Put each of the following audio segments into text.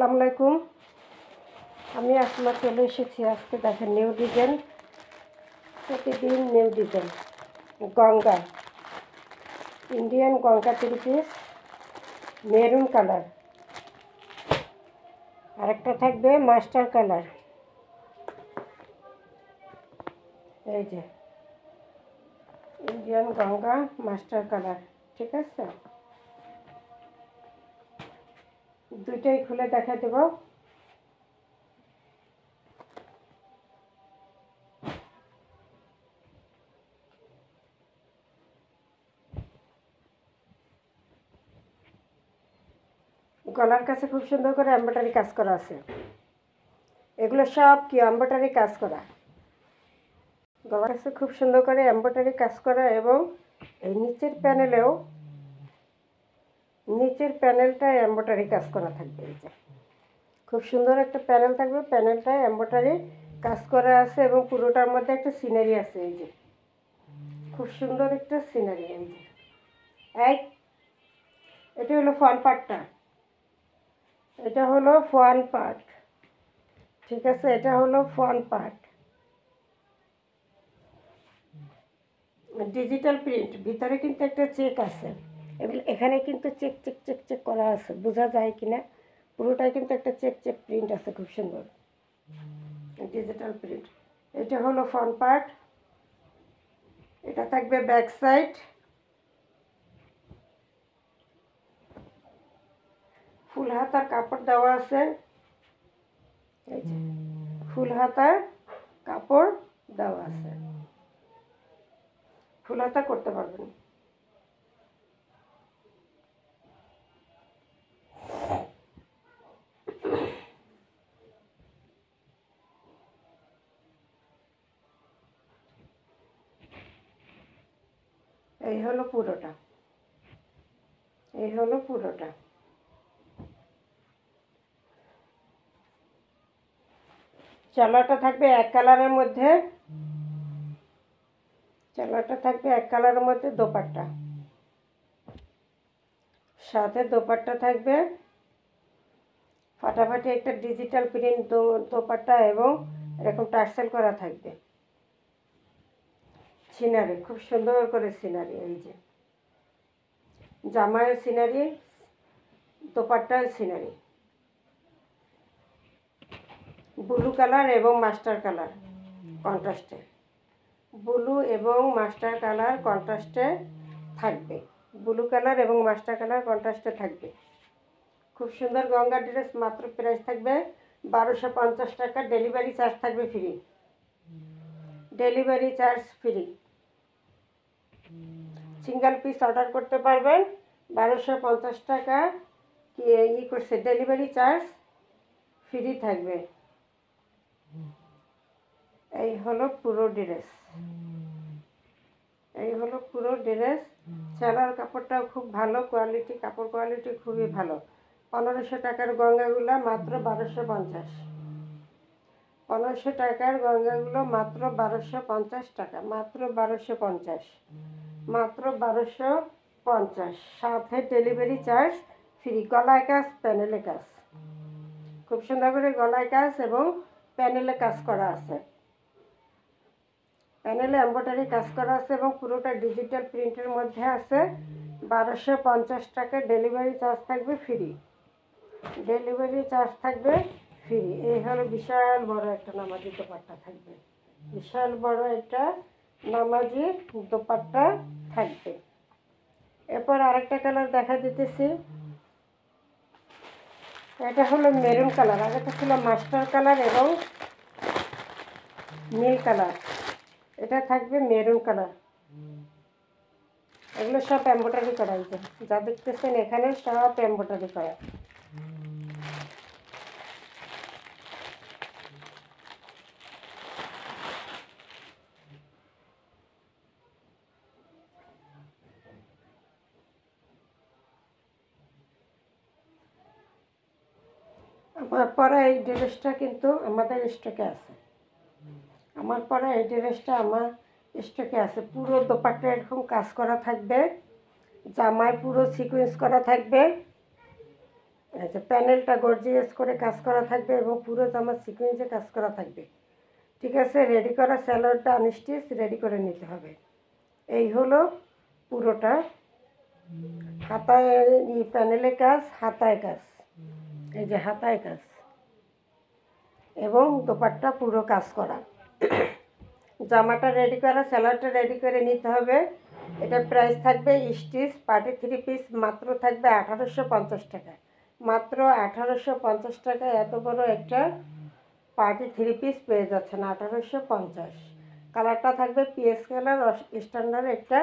আসসালামু আলাইকুম। আমি আসমা চলে এসেছি। আজকে দেখেন নিউ ডিজাইন, প্রতিদিন new design. Ganga, Indian Ganga 3 piece, maroon colour, আরেকটা থাকবে মাস্টার কালার। এই যে ইন্ডিয়ান গঙ্গা মাস্টার কালার, ঠিক আছে। দুইটাই খুলে দেখা দেব। গলার কাছে খুব সুন্দর করে এমব্রয়ডারি কাজ করা আছে। এগুলো সব কি এমব্রয়ডারি কাজ করা। গলার কাছে খুব সুন্দর করে এমব্রয়ডারি কাজ করা, এবং এই নিচের প্যানেলটা এমব্রয়ডারি কাজ করা থাকবে। এই যে খুব সুন্দর একটা প্যানেল থাকবে, প্যানেলটায় এমব্রয়ডারি কাজ করা আছে, এবং পুরোটার মধ্যে একটা সিনারি আছে। এই যে খুব সুন্দর একটা সিনারি। এই যে এটা হলো ফ্রন্ট পার্টটা, এটা হলো ফ্রন্ট পার্ট, ঠিক আছে। এটা হলো ফ্রন্ট পার্ট, ডিজিটাল প্রিন্ট। ভিতরে কিন্তু একটা চেক আছে, এখানে কিন্তু চেক চেক চেক চেক করা আছে, বোঝা যায় কিনা। পুরোটাই কিন্তু একটা চেক চেক প্রিন্ট আছে, খুব সুন্দর ডিজিটাল প্রিন্ট। এটা হলো ফ্রন্ট পার্ট, এটা থাকবে ব্যাক সাইড। ফুল হাতার কাপড় দেওয়া আছে, এই যে ফুল হাতার কাপড় দেওয়া আছে, ফুল হাতা করতে পারবেন। এই হলো পুরোটা, এই হলো পুরোটা। চালাটা থাকবে এক কালারের মধ্যে, চালাটা থাকবে এক কালারের মধ্যে। দোপাট্টা সাথে দোপাট্টা থাকবে ফাটাফাটি একটা ডিজিটাল প্রিন্ট দোপাট্টা, এবং এরকম টার্সেল করা থাকবে সিনারি, খুব সুন্দর করে সিনারি। এই যে জামায়ের সিনারি, দোপাট্টার সিনারি, ব্লু কালার এবং মাস্টার কালার কন্ট্রাস্টে, ব্লু এবং মাস্টার কালার কন্ট্রাস্টে থাকবে, ব্লু কালার এবং মাস্টার কালার কন্ট্রাস্টে থাকবে। খুব সুন্দর গঙ্গা ড্রেস। মাত্র প্রাইস থাকবে 1250 টাকা। ডেলিভারি চার্জ থাকবে free, delivery charge free. Single piece order করতে পারবেন। 1250 টাকা করছে, ডেলিভারি চার্জ ফ্রি থাকবে। এই হলো পুরো ড্রেস, এই হলো পুরো ড্রেস। সেলার কাপড়টাও খুব ভালো কোয়ালিটি, কাপড় কোয়ালিটি খুবই ভালো। 1500 টাকার গঙ্গাগুলো মাত্র 1250, 1500 টাকার গঙ্গাগুলো মাত্র 1250 টাকা, মাত্র 1250, মাত্র 1250। সাথে ডেলিভারি চার্জ ফ্রি। গলায় কাজ, প্যানেলে কাজ, খুব সুন্দর করে গলায় কাজ এবং প্যানেলে কাজ করা আছে, প্যানেলে এমব্রয়ডারি কাজ করা আছে, এবং পুরোটা ডিজিটাল প্রিন্টের মধ্যে আছে। 1250 টাকা। ডেলিভারি চার্জ থাকবে ফ্রি, ডেলিভারি চার্জ থাকবে ফ্রি। এই হলো বিশাল বড় একটা নামাজি দোপাট্টা থাকবে, বিশাল বড় একটা নামাজি দোপাট্টা থাকবে। এরপর আরেকটা কালার দেখা দিতেছি, এটা হলো মেরুন কালার, আর এটা ছিল মাস্টার কালার এবং নীল কালার। এটা থাকবে মেরুন কালার। এগুলো সব এমব্রয়ডারি করা হয়েছে, যা দেখতেছেন এখানে সব এমব্রয়ডারি করা। আমার পরা এই ড্রেসটা কিন্তু আমাদের স্টকে আছে, আমার পরা এই ড্রেসটা আমার স্টকে আছে। পুরো দোপাট্টা এরকম কাজ করা থাকবে, জামায় পুরো সিকোয়েন্স করা থাকবে, আচ্ছা, প্যানেলটা গর্জিয়াস করে কাজ করা থাকবে এবং পুরো জামা সিকোয়েন্সে কাজ করা থাকবে। ঠিক আছে, রেডি করা স্যালোয়ারটা আনস্টিচ রেডি করে নিতে হবে। এই হলো পুরোটা, হাতায় প্যানেলে কাজ, হাতায় কাজ, এই যে হাতায় কাজ এবং দোপাট্টা পুরো কাজ করা। জামাটা রেডি করা, স্যালোয়ারটা রেডি করে নিতে হবে। এটা প্রাইস থাকবে স্টিচ পার্টি 3 পিস মাত্র থাকবে 1850 টাকা। মাত্র 1850 টাকায় এত বড় একটা পার্টি 3 পিস পেয়ে যাচ্ছেন 1850। কালারটা থাকবে পিএস কালার, স্ট্যান্ডার্ড একটা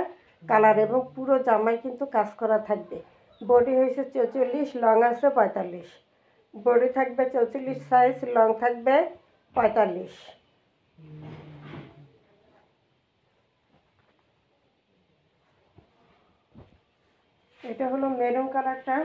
কালার এবং পুরো জামায় কিন্তু কাজ করা থাকবে। বডি হয়েছে 44, লং আছে 45। বডি থাকবে 44 সাইজ, লং থাকবে 45। এটা হলো মেরুন কালারটা।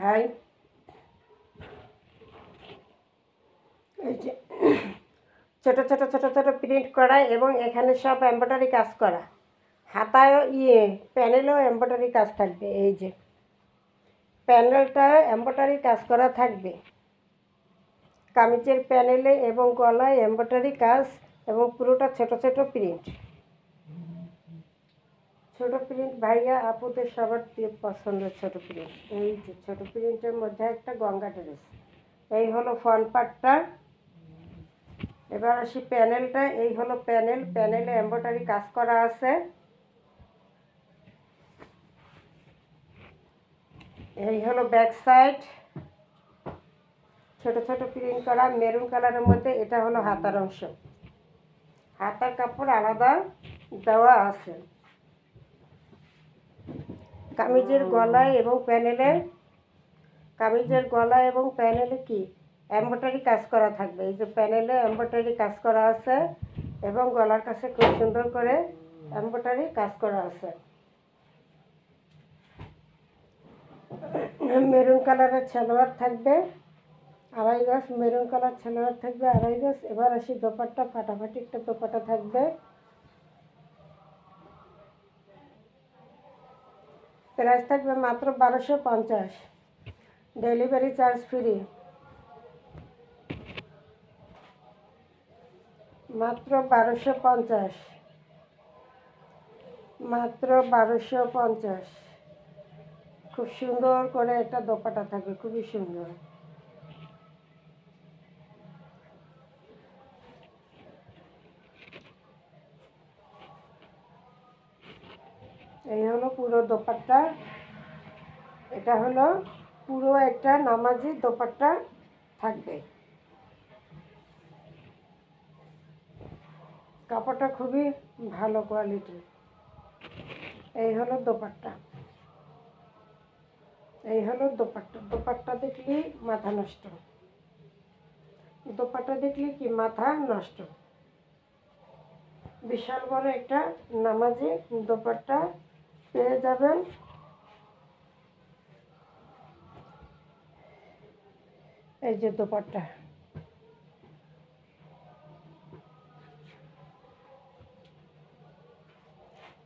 হাই, এই যে ছোট ছোট ছোট ছোট প্রিন্ট করা এবং এখানে সব এমব্রয়ডারি কাজ করা। হাতায় প্যানেলেও এমব্রয়ডারি কাজ থাকবে। এই যে প্যানেলটা এমব্রয়ডারি কাজ করা থাকবে, কামিজের প্যানেলে এবং গলায় এমব্রয়ডারি কাজ এবং পুরোটা ছোট ছোট প্রিন্ট। ছোট প্রিন্ট ভাইয়া আপুদের সবার পছন্দের ছোট প্রিন্ট। এই যে ছোট প্রিন্টের মধ্যে একটা গঙ্গা ড্রেস। এই হলো ফ্রন্ট পার্টটা। এবার আসি প্যানেলটা। এই হলো প্যানেল, প্যানেলে এমব্রয়ডারি কাজ করা আছে। এই হলো ব্যাক সাইড, ছোট ছোট প্রিন্ট করা মেরুন কালারের মধ্যে। এটা হলো হাতার অংশ, হাতার কাপড় আলাদা দেওয়া আছে। কামিজের গলায় এবং প্যানেলে, কামিজের গলায় এবং প্যানেলে কি এমব্রয়ডারি কাজ করা থাকবে। এই যে প্যানেলে এমব্রয়ডারি কাজ করা আছে এবং গলার কাছে খুব সুন্দর করে এমব্রয়ডারি কাজ করা আছে। মেরুন কালারের সালোয়ার থাকবে 2.5 গজ, মেরুন কালার সালোয়ার থাকবে 2.5 গজ। এবার আসি দোপাট্টা, ফাটাফাটি একটা দোপাট্টা থাকবে। প্রাইস থাকবে মাত্র 1250, ডেলিভারি চার্জ ফ্রি। মাত্র 1250, মাত্র 1250। খুব সুন্দর করে একটা দোপাট্টা থাকবে, খুবই সুন্দর। এই হলো পুরো দোপাট্টা। এটা হলো পুরো একটা নামাজি দোপাট্টা থাকবে। কাপড়টা খুবই ভালো কোয়ালিটির। এই হলো দোপাট্টা, এই হলো দোপাট্টা। দোপাট্টা দেখলে মাথা নষ্ট, দোপাট্টা দেখলে কি মাথা নষ্ট। বিশাল বড় একটা নামাজি দোপাট্টা পেয়ে যাবেন। এই যে দোপাট্টা,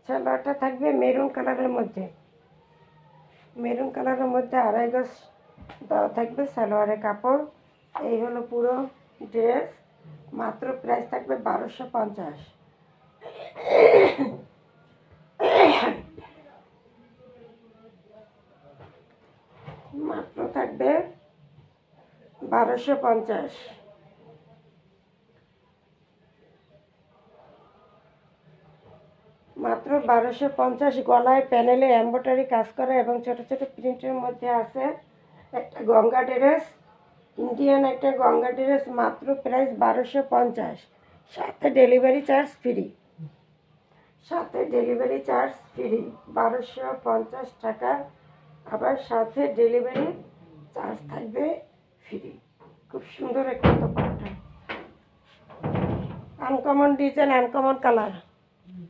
সালোয়ারটা থাকবে মেরুন কালারের মধ্যে, মেরুন কালারের মধ্যে 2.5 গজ দেওয়া থাকবে সালোয়ারের কাপড়। এই হলো পুরো ড্রেস। মাত্র প্রাইস থাকবে 1250। মাত্র থাকবে 1250। মাত্র 1250। গলায় প্যানেলে এমব্রয়ডারি কাজ করা এবং ছোট ছোট প্রিন্টের মধ্যে আছে একটা গঙ্গা ড্রেস, ইন্ডিয়ান একটা গঙ্গা ড্রেস। মাত্র প্রাইস 1250, সাথে ডেলিভারি চার্জ ফ্রি, সাথে ডেলিভারি চার্জ ফ্রি 1250 টাকা। আবার সাথে ডেলিভারি চার্জ থাকবে ফ্রি। খুব সুন্দর একটা dupatta. Uncommon design, uncommon colour.